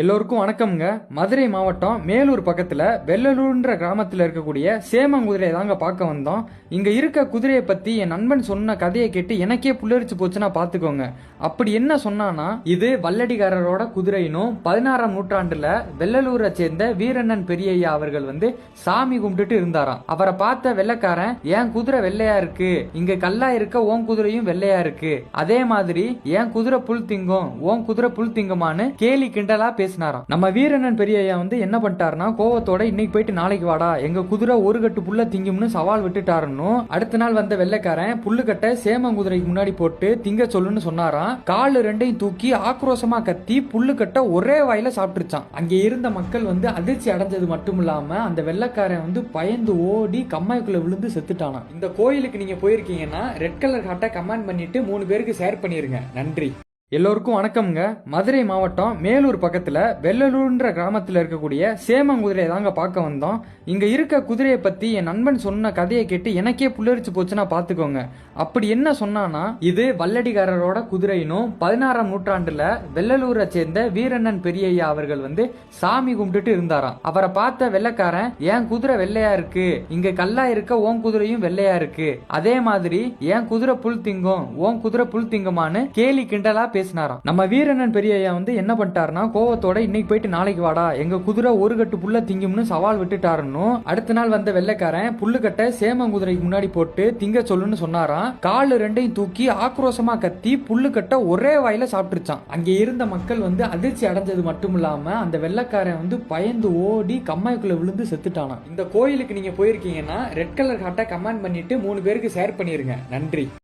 எல்லோருக்கும் வணக்கம்ங்க. மதுரை மாவட்டம் மேலூர் பக்கத்துல வெள்ளலூர்ன்ற கிராமத்துல இருக்கக்கூடிய சேமங்குதிரையை தாங்க பார்க்க வந்தோம். இங்க இருக்க குதிரையை பத்தி என் நண்பன் சொன்ன கதையை கேட்டு எனக்கே புல்லரிச்சு போச்சுன்னா பாத்துக்கோங்க. அப்படி என்ன சொன்னானா, இது வல்லடிகாரரோட குதிரையினும் 16ஆம் நூற்றாண்டுல வெள்ளலூரை சேர்ந்த வீரண்ணன் பெரியய்யா அவர்கள் சாமி கும்பிட்டுட்டு இருந்தாராம். அவரை பார்த்த வெள்ளக்காரன், என் குதிரை வெள்ளையா இருக்கு, இங்க கல்லா இருக்க உன் குதிரையும் வெள்ளையா இருக்கு, அதே மாதிரி என் குதிரை புல் திங்கும் உன் குதிரை புல் திங்குமான்னு கேலி கிண்டலா பேசினாராம். நம்ம வீரண்ணன் பெரியய்யா என்ன பண்ணிட்டாருன்னா, கோவத்தோட இன்னைக்கு போயிட்டு நாளைக்கு வாடா, எங்க குதிரை ஒரு கட்டு புல்ல திங்கும்னு சவால் விட்டுட்டாருன்னு அடுத்த நாள் வந்த வெள்ளைக்காரன் புல்லுக்கட்டை சேமங்குதிரைக்கு முன்னாடி போட்டு திங்க சொல்லுன்னு சொன்னாராம். காலு ரெண்டையும் தூக்கி ஆக்ரோஷமா கத்தி புல்லுக்கட்டை ஒரே வாயில சாப்பிட்டுருச்சான். அங்கே இருந்த மக்கள் அதிர்ச்சி அடைஞ்சது மட்டும் இல்லாம அந்த வெள்ளைக்காரன் பயந்து ஓடி கம்மாய்க்குள்ள விழுந்து செத்துட்டானா. இந்த கோயிலுக்கு நீங்க போயிருக்கீங்கன்னா ரெட் கலர் ஹாட்டை கமெண்ட் பண்ணிட்டு 3 பேருக்கு ஷேர் பண்ணிருங்க. நன்றி. எல்லோருக்கும் வணக்கம்ங்க. மதுரை மாவட்டம் மேலூர் பக்கத்துல வெள்ளலூர்ன்ற கிராமத்துல இருக்கக்கூடிய சேமங்குதிரையை தாங்க பார்க்க வந்தோம். இங்க இருக்க குதிரையை பத்தி என் நண்பன் சொன்ன கதையை கேட்டு எனக்கே புல்லரிச்சு போச்சுன்னா பாத்துக்கோங்க. அப்படி என்ன சொன்னானா, இது வல்லடிகாரரோட குதிரையினும் 16ஆம் நூற்றாண்டுல வெள்ளலூரை சேர்ந்த வீரண்ணன் பெரியய்யா அவர்கள் சாமி கும்பிட்டுட்டு இருந்தாராம். அவரை பார்த்த வெள்ளைக்காரன், என் குதிரை வெள்ளையா இருக்கு, இங்க கல்லா இருக்க உன் குதிரையும் வெள்ளையா இருக்கு, அதே மாதிரி என் குதிரை புல் திங்கும் உன் குதிரை புல் திங்குமான்னு கேலி கிண்டலா பேசினாராம். நம்ம வீரண்ணன் பெரியய்யா என்ன பண்ணிட்டாருன்னா, கோவத்தோட இன்னைக்கு போயிட்டு நாளைக்கு வாடா, எங்க குதிரை ஒரு கட்டு புல்ல திங்கும்னு சவால் விட்டுட்டாருன்னு அடுத்த நாள் வந்த வெள்ளைக்காரன் புல்லுக்கட்டை சேமங்குதிரைக்கு முன்னாடி போட்டு திங்க சொல்லுன்னு சொன்னாராம். காலு ரெண்டையும் தூக்கி ஆக்ரோஷமா கத்தி புல்லுக்கட்டை ஒரே வாயில சாப்பிட்டுருச்சான். அங்கே இருந்த மக்கள் அதிர்ச்சி அடைஞ்சது மட்டும் இல்லாம அந்த வெள்ளைக்காரன் பயந்து ஓடி கம்மாய்க்குள்ள விழுந்து செத்துட்டானா. இந்த கோயிலுக்கு நீங்க போயிருக்கீங்கன்னா ரெட் கலர் ஹாட்டை கமெண்ட் பண்ணிட்டு 3 பேருக்கு ஷேர் பண்ணிருங்க. நன்றி.